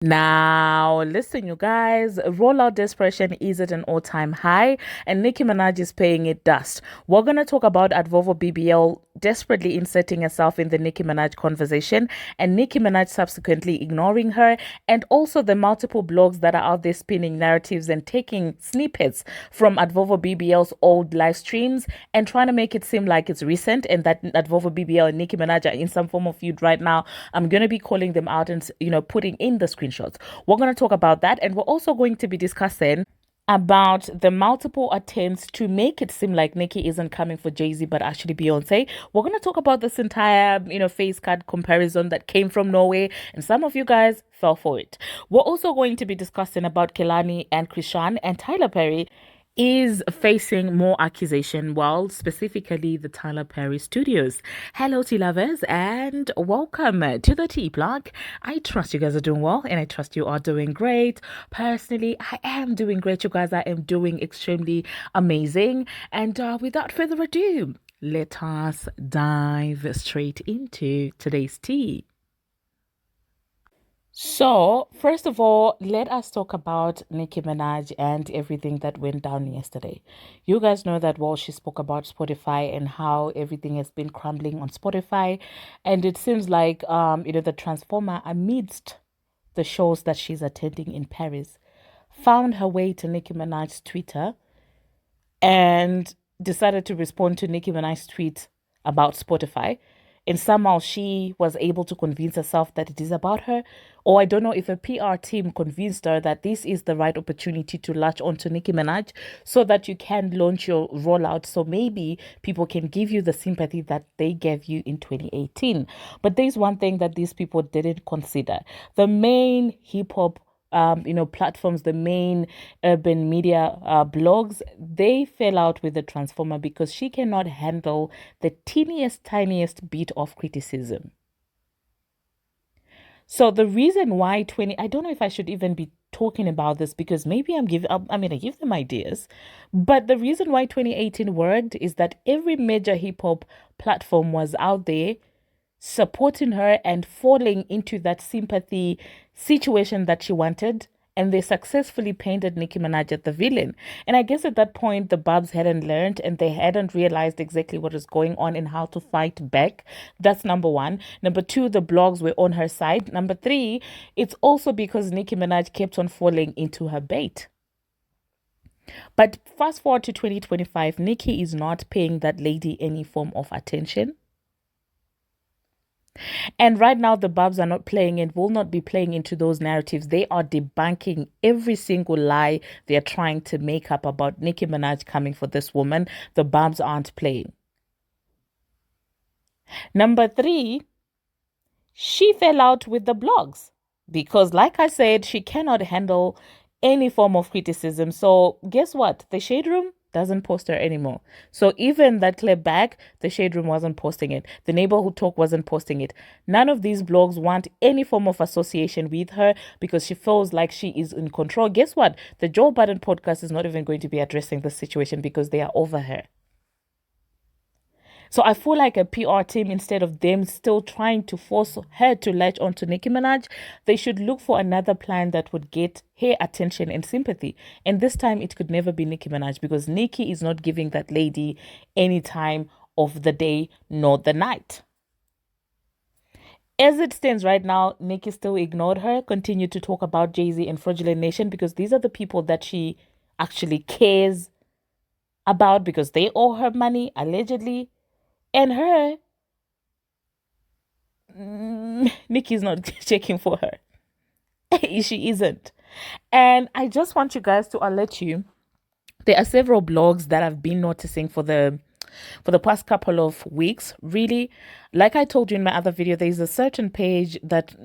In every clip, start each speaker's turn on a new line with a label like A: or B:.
A: Now, listen, you guys, rollout desperation is at an all-time high, and Nicki Minaj is paying it dust. We're going to talk about Advovo BBL desperately inserting herself in the Nicki Minaj conversation, and Nicki Minaj subsequently ignoring her, and also the multiple blogs that are out there spinning narratives and taking snippets from Advovo BBL's old live streams and trying to make it seem like it's recent and that Advovo BBL and Nicki Minaj are in some form of feud right now. I'm going to be calling them out and, putting in the screenshots. We're going to talk about that, and we're also going to be discussing about the multiple attempts to make it seem like Nicki isn't coming for Jay-Z but actually Beyonce. We're going to talk about this entire, face card comparison that came from Norway, and some of you guys fell for it. We're also going to be discussing about Kelani and Christian, and Tyler Perry is facing more accusation, well, specifically the Tyler Perry Studios. Hello, tea lovers, and welcome to the Tea Plug. I trust you guys are doing well, and I trust you are doing great. Personally, I am doing great, you guys. I am doing extremely amazing. And without further ado, let us dive straight into today's tea. So, first of all, let us talk about Nicki Minaj and everything that went down yesterday. You guys know that, well, she spoke about Spotify and how everything has been crumbling on Spotify. And it seems like, the Transformer, amidst the shows that she's attending in Paris, found her way to Nicki Minaj's Twitter and decided to respond to Nicki Minaj's tweet about Spotify. And somehow she was able to convince herself that it is about her. Or I don't know if a PR team convinced her that this is the right opportunity to latch onto Nicki Minaj so that you can launch your rollout. So maybe people can give you the sympathy that they gave you in 2018. But there's one thing that these people didn't consider. The main hip hop platforms, the main urban media blogs, they fell out with the Transformer because she cannot handle the tiniest bit of criticism. So the reason why I don't know if I should even be talking about this because maybe I'm going to give them ideas. But the reason why 2018 worked is that every major hip hop platform was out there supporting her and falling into that sympathy situation that she wanted. And they successfully painted Nicki Minaj as the villain. And I guess at that point, the Babs hadn't learned and they hadn't realized exactly what was going on and how to fight back. That's number one. Number two, the blogs were on her side. Number three, it's also because Nicki Minaj kept on falling into her bait. But fast forward to 2025, Nicki is not paying that lady any form of attention. And right now, the Babs are not playing and will not be playing into those narratives. They are debunking every single lie they're trying to make up about Nicki Minaj coming for this woman. The Babs aren't playing. Number three, she fell out with the blogs because, like I said, she cannot handle any form of criticism. So guess what? The Shade Room doesn't post her anymore. So even that clip back, the Shade Room wasn't posting it. The Neighborhood Talk wasn't posting it. None of these blogs want any form of association with her because she feels like she is in control. Guess what? The Joe Budden podcast is not even going to be addressing this situation because they are over her. So I feel like a PR team, instead of them still trying to force her to latch onto Nicki Minaj, they should look for another plan that would get her attention and sympathy. And this time it could never be Nicki Minaj because Nicki is not giving that lady any time of the day nor the night. As it stands right now, Nicki still ignored her, continued to talk about Jay-Z and Fraudulent Nation because these are the people that she actually cares about because they owe her money, allegedly. And her, Nicki's not checking for her. She isn't. And I just want you guys to alert you, there are several blogs that I've been noticing for the past couple of weeks. Really, like I told you in my other video, there's a certain page that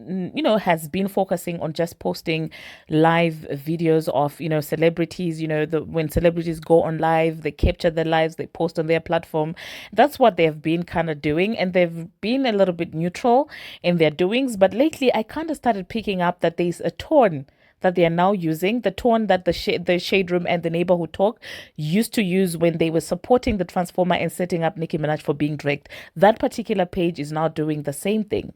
A: has been focusing on just posting live videos of celebrities. When celebrities go on live, they capture their lives, they post on their platform. That's what they've been kind of doing, and they've been a little bit neutral in their doings. But lately I kind of started picking up that there's a tone that they are now using, the tone that the Shade Room and the Neighborhood Talk used to use when they were supporting the Transformer and setting up Nicki Minaj for being dragged. That particular page is now doing the same thing.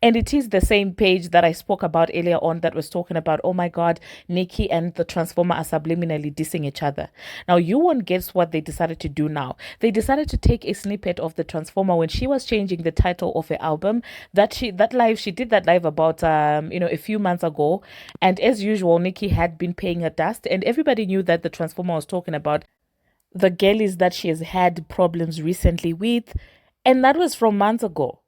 A: And it is the same page that I spoke about earlier on that was talking about, oh my God, Nicki and the Transformer are subliminally dissing each other. Now, you won't guess what they decided to do now. They decided to take a snippet of the Transformer when she was changing the title of her album. She did that live about a few months ago. And as usual, Nicki had been paying her dust, and everybody knew that the Transformer was talking about the girlies that she has had problems recently with. And that was from months ago.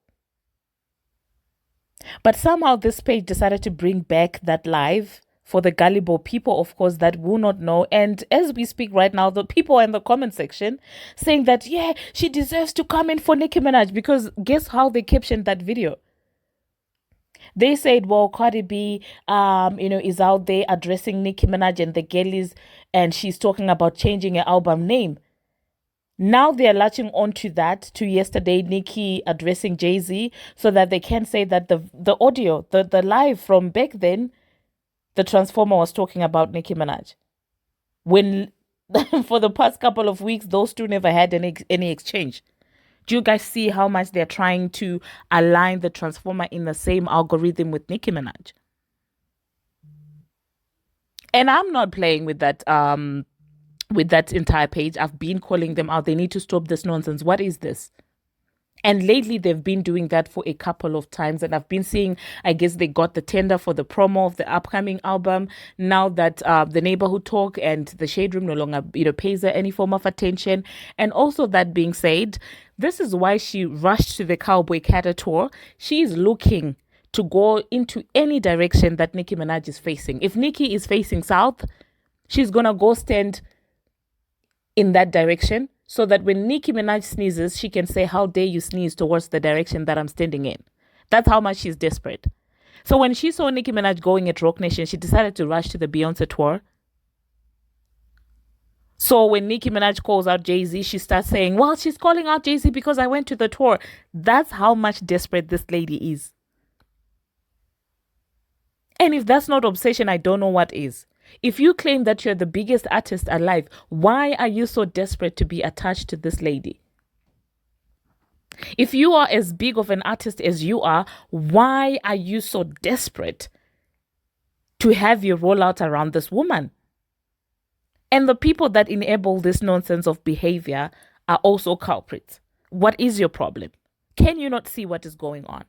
A: But somehow this page decided to bring back that live for the gullible people, of course, that will not know. And as we speak right now, the people are in the comment section saying that, yeah, she deserves to come in for Nicki Minaj, because guess how they captioned that video? They said, well, Cardi B, is out there addressing Nicki Minaj and the girlies, and she's talking about changing her album name. Now they're latching on to yesterday, Nicki addressing Jay-Z, so that they can say that the audio, the live from back then, the Transformer was talking about Nicki Minaj. When for the past couple of weeks, those two never had any exchange. Do you guys see how much they're trying to align the Transformer in the same algorithm with Nicki Minaj? And I'm not playing with that entire page. I've been calling them out. They need to stop this nonsense. What is this? And lately, they've been doing that for a couple of times. And I've been seeing, I guess they got the tender for the promo of the upcoming album. Now that the Neighborhood Talk and the Shade Room no longer, pays her any form of attention. And also, that being said, this is why she rushed to the Cowboy Carter tour. She's looking to go into any direction that Nicki Minaj is facing. If Nicki is facing south, she's going to go stand in that direction, so that when Nicki Minaj sneezes, she can say, how dare you sneeze towards the direction that I'm standing in. That's how much she's desperate. So when she saw Nicki Minaj going at Rock Nation, she decided to rush to the Beyonce tour. So when Nicki Minaj calls out Jay-Z, she starts saying, well, she's calling out Jay-Z because I went to the tour. That's how much desperate this lady is. And if that's not obsession, I don't know what is. If you claim that you're the biggest artist alive, why are you so desperate to be attached to this lady? If you are as big of an artist as you are, why are you so desperate to have your rollout around this woman? And the people that enable this nonsense of behavior are also culprits. What is your problem? Can you not see what is going on?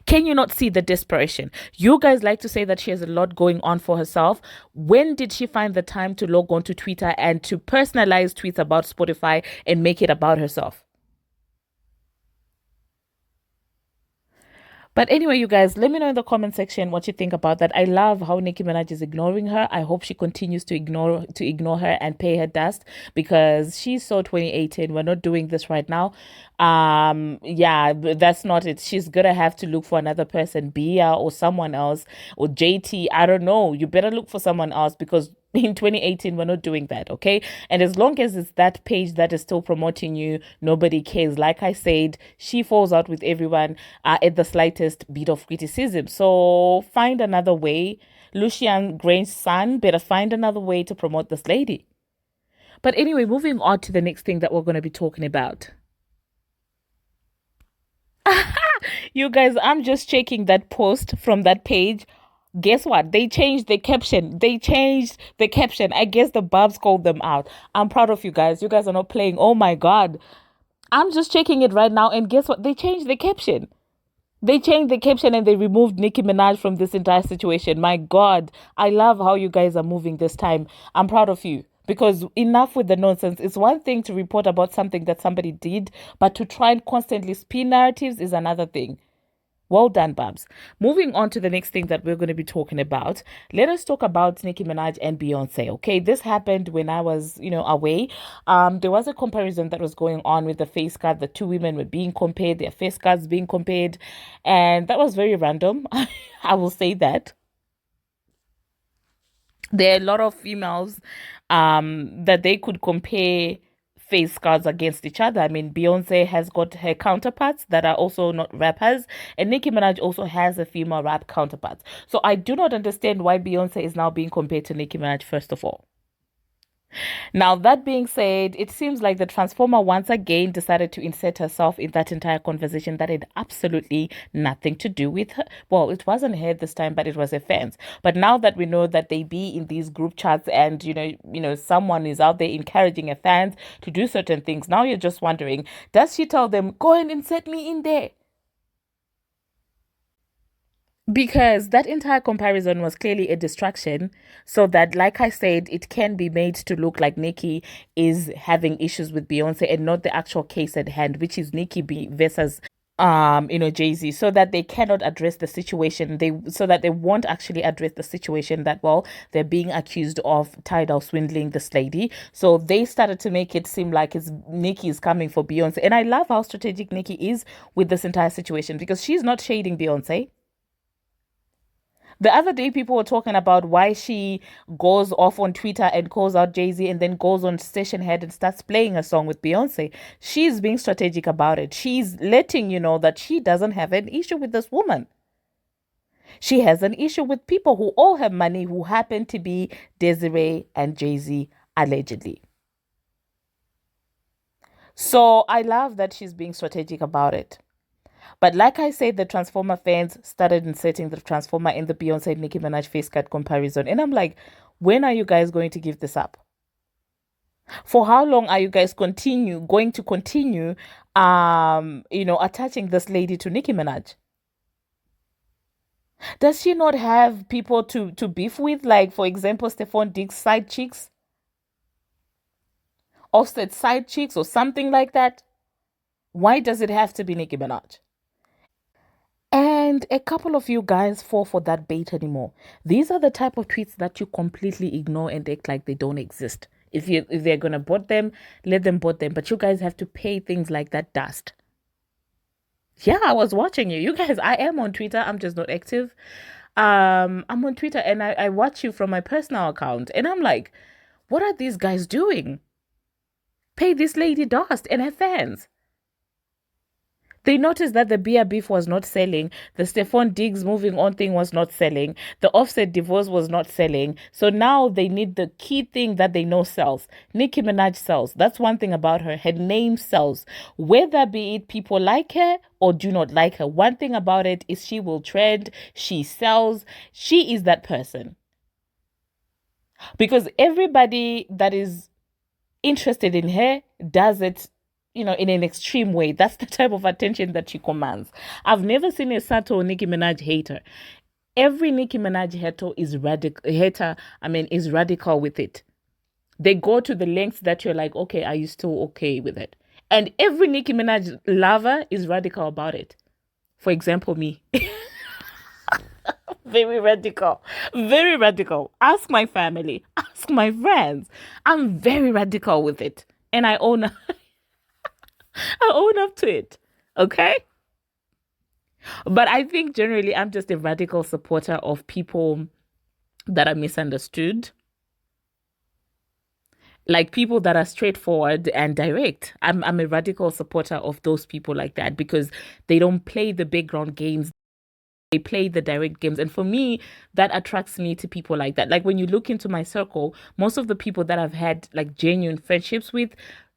A: Can you not see the desperation? You guys like to say that she has a lot going on for herself. When did she find the time to log on to Twitter and to personalize tweets about Spotify and make it about herself? But anyway, you guys, let me know in the comment section what you think about that. I love how Nicki Minaj is ignoring her. I hope she continues to ignore her and pay her dust, because she's so 2018. We're not doing this right now. Yeah, that's not it. She's gonna have to look for another person, Bia or someone else, or JT. I don't know. You better look for someone else, because in 2018 we're not doing that, okay? And as long as it's that page that is still promoting you, nobody cares. Like I said, she falls out with everyone at the slightest bit of criticism. So find another way. Lucian Grange's son better find another way to promote this lady. But anyway, moving on to the next thing that we're going to be talking about. You guys, I'm just checking that post from that page. Guess what? They changed the caption. I guess the Babs called them out. I'm proud of you guys. You guys are not playing. Oh my God. I'm just checking it right now. And guess what? They changed the caption. And they removed Nicki Minaj from this entire situation. My God. I love how you guys are moving this time. I'm proud of you. Because enough with the nonsense. It's one thing to report about something that somebody did, but to try and constantly spin narratives is another thing. Well done, Babs. Moving on to the next thing that we're going to be talking about. Let us talk about Nicki Minaj and Beyonce. Okay, this happened when I was, away. There was a comparison that was going on with the face card. The two women were being compared, their face cards being compared. And that was very random. I will say that. There are a lot of females that they could compare face cards against each other. I mean, Beyonce has got her counterparts that are also not rappers, and Nicki Minaj also has a female rap counterpart. So I do not understand why Beyonce is now being compared to Nicki Minaj, first of all. Now, that being said, it seems like the Transformer once again decided to insert herself in that entire conversation that had absolutely nothing to do with her. Well, it wasn't her this time, but it was her fans. But now that we know that they be in these group chats and someone is out there encouraging her fans to do certain things, now you're just wondering, does she tell them, go and insert me in there? Because that entire comparison was clearly a distraction, so that, like I said, it can be made to look like Nicki is having issues with Beyonce and not the actual case at hand, which is versus Jay-Z, so that they cannot address the situation. So that they won't actually address the situation that, well, they're being accused of tidal swindling this lady. So they started to make it seem like it's Nicki is coming for Beyonce. And I love how strategic Nicki is with this entire situation because she's not shading Beyonce. The other day, people were talking about why she goes off on Twitter and calls out Jay-Z and then goes on Station Head and starts playing a song with Beyonce. She's being strategic about it. She's letting you know that she doesn't have an issue with this woman. She has an issue with people who owe her money who happen to be Desiree and Jay-Z, allegedly. So I love that she's being strategic about it. But like I said, the Transformer fans started inserting the Transformer in the Beyonce and Nicki Minaj face card comparison. And I'm like, when are you guys going to give this up? For how long are you guys going to continue attaching this lady to Nicki Minaj? Does she not have people to beef with? Like, for example, Stephon Diggs' side chicks? Offset side chicks or something like that? Why does it have to be Nicki Minaj? And a couple of you guys fall for that bait anymore. These are the type of tweets that you completely ignore and act like they don't exist. If they're gonna bot them, let them bot them. But you guys have to pay things like that dust. Yeah, I was watching you. You guys, I am on Twitter. I'm just not active. I'm on Twitter and I watch you from my personal account. And I'm like, what are these guys doing? Pay this lady dust and her fans. They noticed that the beer beef was not selling. The Stephon Diggs moving on thing was not selling. The Offset divorce was not selling. So now they need the key thing that they know sells. Nicki Minaj sells. That's one thing about her. Her name sells. Whether be it people like her or do not like her. One thing about it is she will trend. She sells. She is that person. Because everybody that is interested in her does it in an extreme way. That's the type of attention that she commands. I've never seen a Sato Nicki Minaj hater. Every Nicki Minaj is radical with it. They go to the lengths that you're like, okay, are you still okay with it? And every Nicki Minaj lover is radical about it. For example, me. Very radical. Very radical. Ask my family. Ask my friends. I'm very radical with it. And I own up to it. Okay? But I think generally I'm just a radical supporter of people that are misunderstood. Like people that are straightforward and direct. I'm a radical supporter of those people like that because they don't play the background games. They play the direct games. And for me, that attracts me to people like that. Like when you look into my circle, most of the people that I've had like genuine friendships with,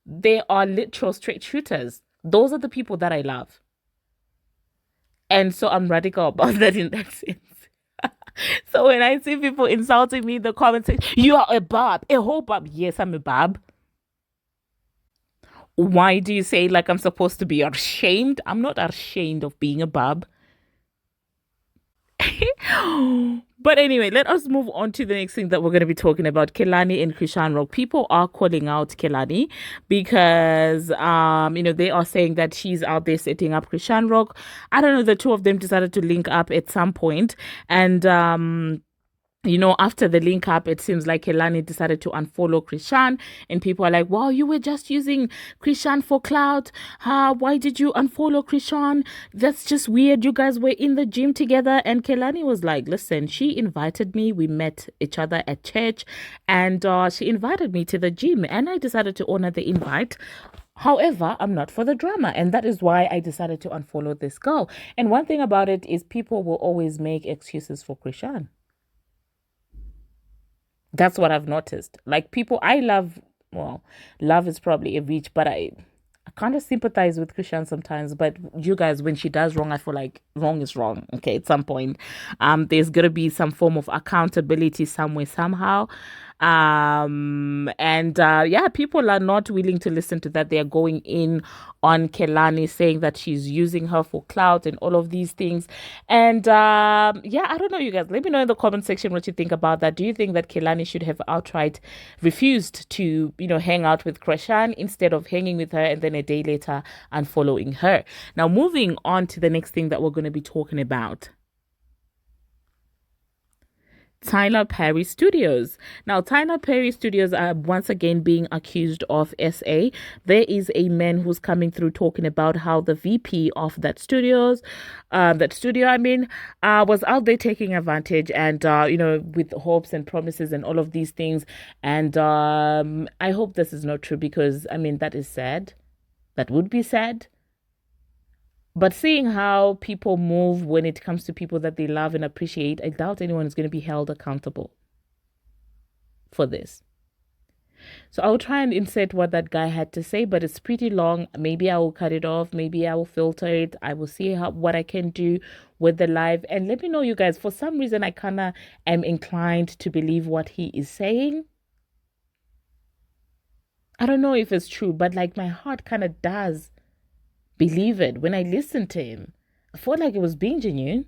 A: they are literal straight shooters. Those are the people that I love. And so I'm radical about that in that sense. So when I see people insulting me in the comments saying, you are a bab, a whole bab. Yes, I'm a bab. Why do you say like I'm supposed to be ashamed? I'm not ashamed of being a bab. But anyway, let us move on to the next thing that we're going to be talking about. Kelani and Chrisean Rock. People are calling out Kelani because they are saying that she's out there setting up Chrisean Rock. I don't know, the two of them decided to link up at some point, and after the link up, it seems like Kelani decided to unfollow Chrisean, and people are like, wow, you were just using Chrisean for clout. Why did you unfollow Chrisean? That's just weird. You guys were in the gym together. And Kelani was like, listen, she invited me. We met each other at church, and she invited me to the gym, and I decided to honor the invite. However, I'm not for the drama, and that is why I decided to unfollow this girl. And one thing about it is people will always make excuses for Chrisean. That's what I've noticed. Like people, I love, well, love is probably a reach, but I kind of sympathize with Christian sometimes. But you guys, when she does wrong, I feel like wrong is wrong. Okay, at some point, there's gonna be some form of accountability somewhere, somehow. And yeah, people are not willing to listen to that. They are going in on Kelani, saying that she's using her for clout and all of these things. And yeah, I don't know, you guys. Let me know in the comment section what you think about that. Do you think that Kehlani should have outright refused to, hang out with Chrisean instead of hanging with her and then a day later unfollowing her? Now, moving on to the next thing that we're going to be talking about. Tyler Perry Studios. Now, Tyler Perry Studios are once again being accused of SA. There is a man who's coming through talking about how the VP of that studio, was out there taking advantage and, with hopes and promises and all of these things. And I hope this is not true because, that is sad. That would be sad. But seeing how people move when it comes to people that they love and appreciate, I doubt anyone is going to be held accountable for this. So I'll try and insert what that guy had to say, but it's pretty long. Maybe I will cut it off. Maybe I will filter it. I will see what I can do with the live. And let me know, you guys, for some reason, I kind of am inclined to believe what he is saying. I don't know if it's true, but like my heart kind of does believe it when I listen to him. I felt like it was being genuine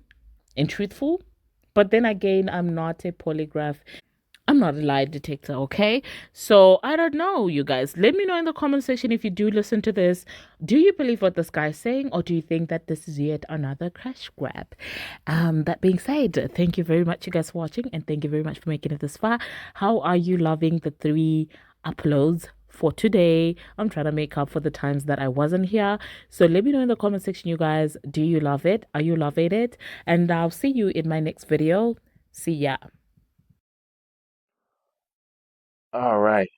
A: and truthful. But then again, I'm not a polygraph. I'm not a lie detector, okay? So I don't know, you guys. Let me know in the comment section if you do listen to this. Do you believe what this guy is saying, or do you think that this is yet another crash grab? That being said, thank you very much, you guys, for watching, and thank you very much for making it this far. How are you loving the 3 uploads for today? I'm trying to make up for the times that I wasn't here. So let me know in the comment section, you guys. Do you love it? Are you loving it? And I'll see you in my next video. See ya.
B: All right.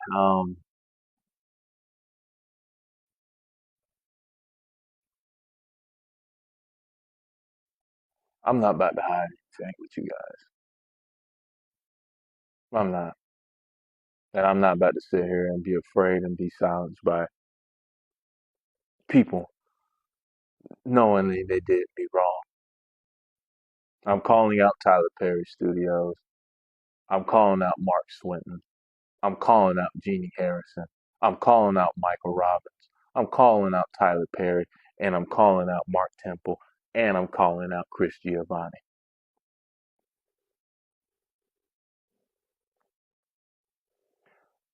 B: I'm not about to hide anything with you guys. I'm not. And I'm not about to sit here and be afraid and be silenced by people knowingly they did me wrong. I'm calling out Tyler Perry Studios. I'm calling out Mark Swinton. I'm calling out Jeannie Harrison. I'm calling out Michael Robbins. I'm calling out Tyler Perry. And I'm calling out Mark Temple. And I'm calling out Chris Giovanni.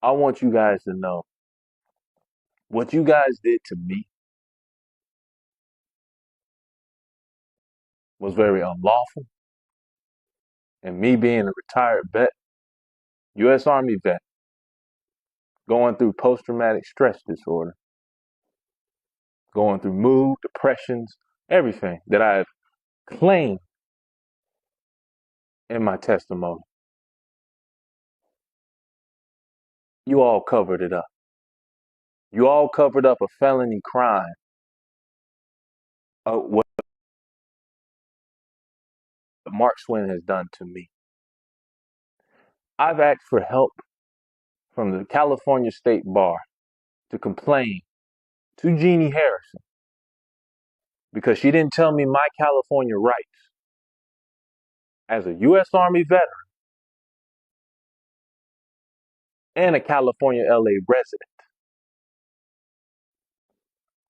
B: I want you guys to know what you guys did to me was very unlawful. And me being a retired vet, U.S. Army vet, going through post traumatic stress disorder, going through mood, depressions, everything that I've claimed in my testimony, you all covered it up. You all covered up a felony crime of what Mark Swin has done to me. I've asked for help from the California State Bar to complain to Jeannie Harrison because she didn't tell me my California rights as a U.S. Army veteran and a California LA resident.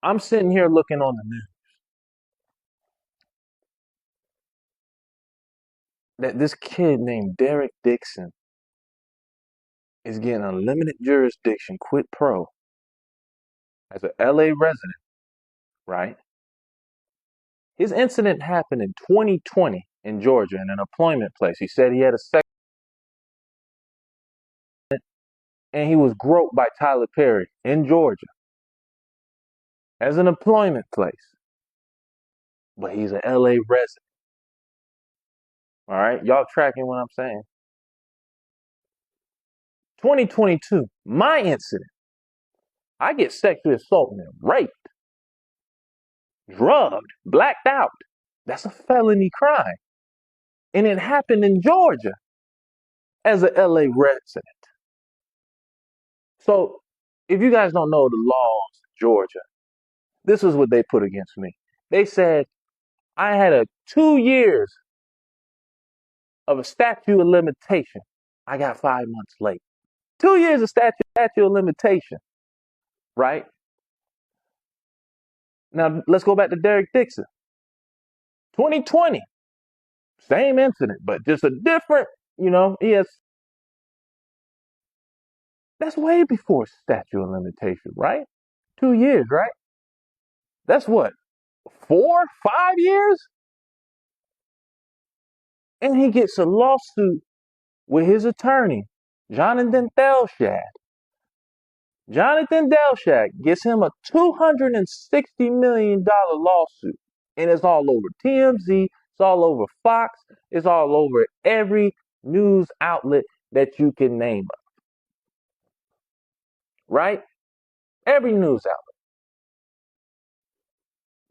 B: I'm sitting here looking on the news that this kid named Derek Dixon is getting unlimited jurisdiction quit pro as a LA resident, right? His incident happened in 2020 in Georgia in an employment place. He said he had a sex and he was groped by Tyler Perry in Georgia as an employment place. But he's an LA resident. All right, y'all tracking what I'm saying? 2022, my incident. I get sexually assaulted and raped, drugged, blacked out. That's a felony crime. And it happened in Georgia. as a LA resident. So if you guys don't know the laws in Georgia, this is what they put against me. They said I had a 2 years of a statute of limitation. I got 5 months late. 2 years of statute of limitation, right? Now let's go back to Derek Dixon. 2020, same incident, but just a different, he has, that's way before statute of limitation, right? 2 years, right? That's what, 4, 5 years? And he gets a lawsuit with his attorney, Jonathan Delshad. Jonathan Delshad gets him a $260 million lawsuit. And it's all over TMZ, it's all over Fox, it's all over every news outlet that you can name up. Right? Every news outlet.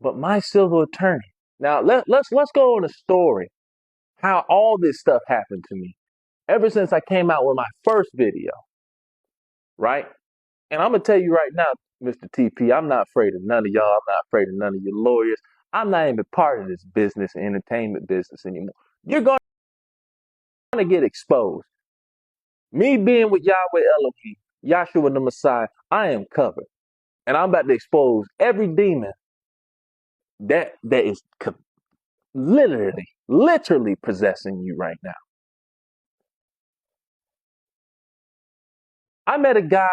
B: But my civil attorney. Now let's go on a story how all this stuff happened to me. Ever since I came out with my first video, right? And I'm gonna tell you right now, Mr. TP, I'm not afraid of none of y'all. I'm not afraid of none of your lawyers. I'm not even part of this business, entertainment business anymore. You're gonna get exposed. Me being with Yahweh Elohim, Yahshua the Messiah, I am covered. And I'm about to expose every demon that is literally possessing you right now. I met a guy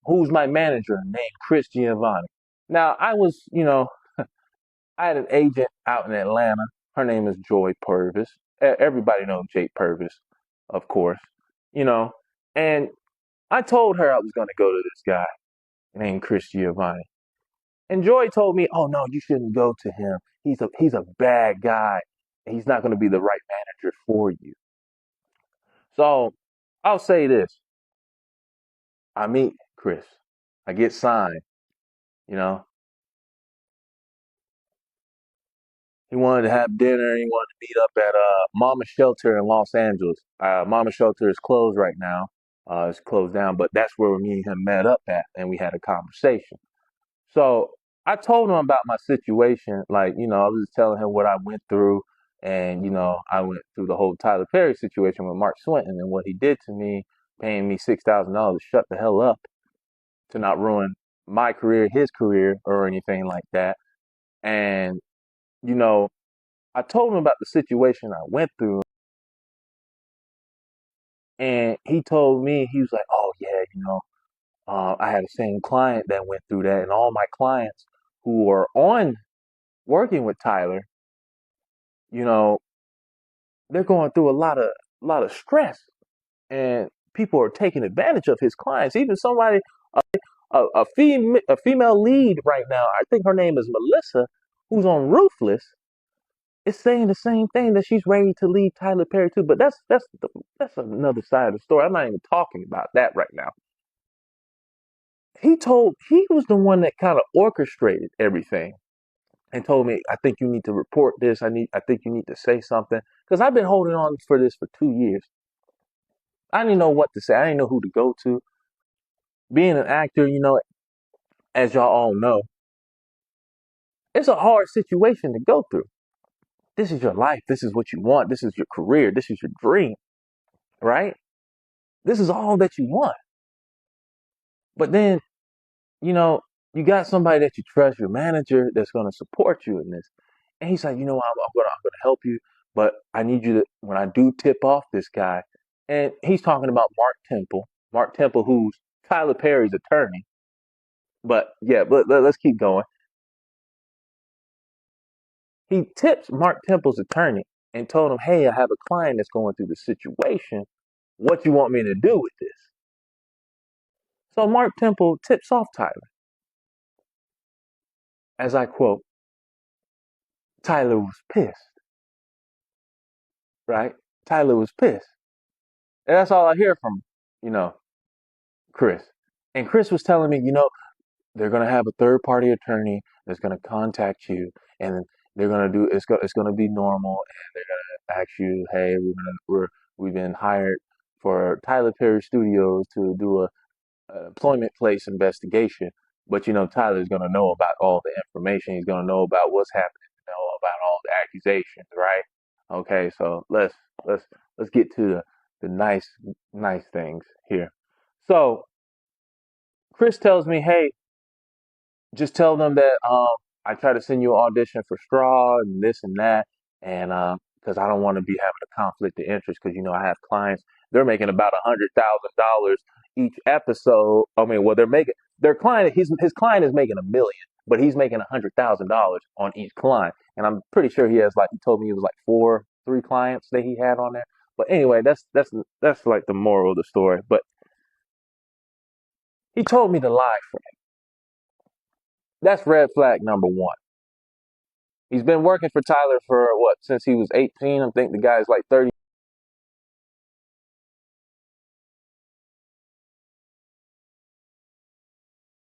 B: who's my manager named Chris Giovanni. Now, I had an agent out in Atlanta. Her name is Joy Purvis. Everybody knows Jay Purvis, of course. You know, and I told her I was going to go to this guy named Chris Giovanni. And Joy told me, "Oh no, you shouldn't go to him. He's a bad guy. And he's not going to be the right manager for you." So I'll say this: I meet Chris, I get signed. You know, he wanted to have dinner. He wanted to meet up at Mama Shelter in Los Angeles. Mama Shelter is closed right now. It's closed down, but that's where me and him met up at, and we had a conversation. So I told him about my situation. Like, I was just telling him what I went through. And, I went through the whole Tyler Perry situation with Mark Swinton and what he did to me, paying me $6,000 to shut the hell up, to not ruin my career, his career, or anything like that. And, you know, I told him about the situation I went through. And he told me, he was like, "Oh, yeah, I had the same client that went through that. And all my clients who are on working with Tyler, you know, they're going through a lot of stress, and people are taking advantage of his clients. Even somebody, a female lead right now, I think her name is Melissa, who's on Ruthless, is saying the same thing, that she's ready to leave Tyler Perry too. But that's another side of the story. I'm not even talking about that right now. He was the one that kind of orchestrated everything and told me, "I think you need to report this. I think you need to say something," because I've been holding on for this for 2 years. I didn't know what to say. I didn't know who to go to. Being an actor, as y'all all know, it's a hard situation to go through. This is your life. This is what you want. This is your career. This is your dream, right? This is all that you want. But then, you know, you got somebody that you trust, your manager, that's going to support you in this. And he's like, I'm gonna help you, but I need you to, when I do tip off this guy, and he's talking about Mark Temple, who's Tyler Perry's attorney. But yeah, but let's keep going. He tips Mark Temple's attorney and told him, "Hey, I have a client that's going through the situation. What you want me to do with this?" So Mark Temple tips off Tyler. As I quote, Tyler was pissed, right? Tyler was pissed. And that's all I hear from, you know, Chris. And Chris was telling me, they're going to have a third party attorney that's going to contact you, and they're going to do, it's going to be normal, and they're going to ask you, "Hey, we've been hired for Tyler Perry Studios to do a employment place investigation. But Tyler's gonna know about all the information. He's gonna know about what's happening, about all the accusations, right? Okay, so let's let's get to the nice things here. So Chris tells me, hey, just tell them that I try to send you an audition for Straw and this and that, and because I don't want to be having a conflict of interest because I have clients, they're making about $100,000 each episode. I mean, well, they're making their client his client is making 1 million, but he's making $100,000 on each client, and I'm pretty sure he has, like, he told me it was like three clients that he had on there. But anyway, that's like the moral of the story. But he told me to lie for him. That's red flag number one. He's been working for Tyler for what, since he was 18. I think the guy's like 30